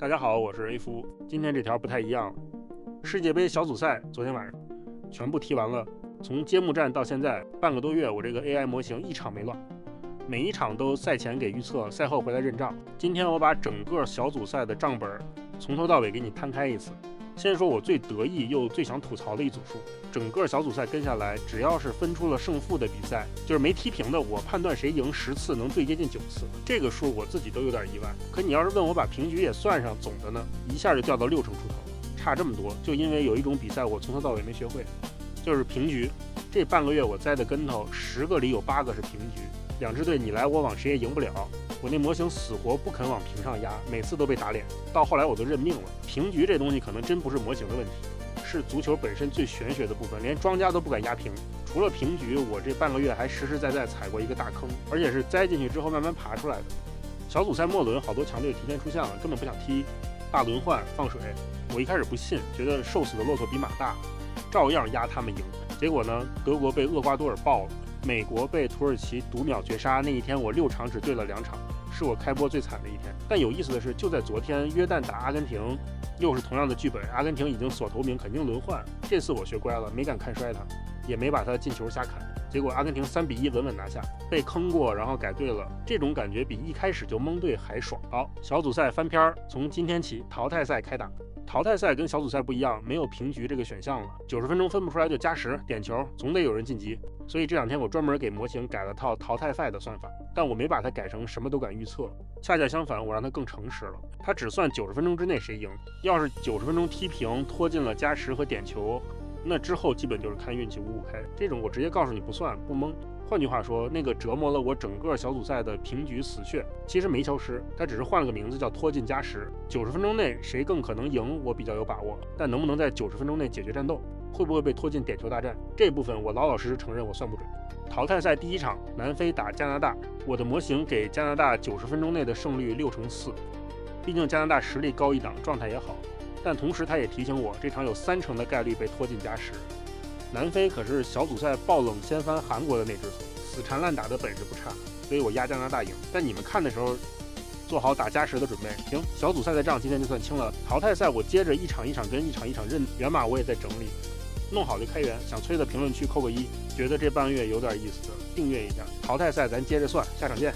大家好，我是 A 夫。今天这条不太一样了。世界杯小组赛昨天晚上全部踢完了，从揭幕战到现在半个多月，我这个 AI 模型一场没乱，每一场都赛前给预测，赛后回来认账。今天我把整个小组赛的账本从头到尾给你摊开一次。先说我最得意又最想吐槽的一组数，整个小组赛跟下来，只要是分出了胜负的比赛，就是没踢平的，我判断谁赢10次能最接近9次，这个数我自己都有点意外。可你要是问我把平局也算上，总的呢一下就掉到60%出头，差这么多，就因为有一种比赛我从头到尾没学会，就是平局。这半个月我栽的跟头，10个里有8个是平局，两支队你来我往谁也赢不了。我那模型死活不肯往平上压，每次都被打脸。到后来我都认命了，平局这东西可能真不是模型的问题，是足球本身最玄学的部分，连庄家都不敢压平。除了平局，我这半个月还实实在在踩过一个大坑，而且是栽进去之后慢慢爬出来的。小组赛末轮，好多强队提前出现了，根本不想踢，大轮换放水。我一开始不信，觉得瘦死的骆驼比马大，照样压他们赢。结果呢，德国被厄瓜多尔爆了，美国被土耳其读秒绝杀。那一天我6场只对了2场，是我开播最惨的一天。但有意思的是，就在昨天，约旦打阿根廷，又是同样的剧本，阿根廷已经锁头名，肯定轮换。这次我学乖了，没敢看衰他，也没把他进球瞎砍。结果阿根廷3-1稳稳拿下，被坑过，然后改对了，这种感觉比一开始就蒙对还爽。好，小组赛翻篇，从今天起淘汰赛开打。淘汰赛跟小组赛不一样，没有平局这个选项了，90分钟分不出来就加时点球，总得有人晋级。所以这2天我专门给模型改了套淘汰赛的算法，但我没把它改成什么都敢预测，恰恰相反，我让它更诚实了。它只算90分钟之内谁赢，要是90分钟踢平，拖进了加时和点球，那之后基本就是看运气5-5开。这种我直接告诉你不算，不蒙。换句话说，那个折磨了我整个小组赛的平局死穴，其实没消失，它只是换了个名字，叫拖进加时。90分钟内谁更可能赢，我比较有把握，但能不能在90分钟内解决战斗，会不会被拖进点球大战，这部分我老老实实承认我算不准。淘汰赛第一场，南非打加拿大，我的模型给加拿大90分钟内的胜率6-4，毕竟加拿大实力高一档，状态也好，但同时他也提醒我，这场有30%的概率被拖进加时。南非可是小组赛爆冷掀翻韩国的那只腿，死缠烂打的本事不差，所以我压加拿大赢。但你们看的时候，做好打加时的准备。行，小组赛的账今天就算清了。淘汰赛我接着一场一场跟，一场一场认，源码我也在整理，弄好就开源。想催的评论区扣个1，觉得这半个月有点意思的订阅一下。淘汰赛咱接着算，下场见。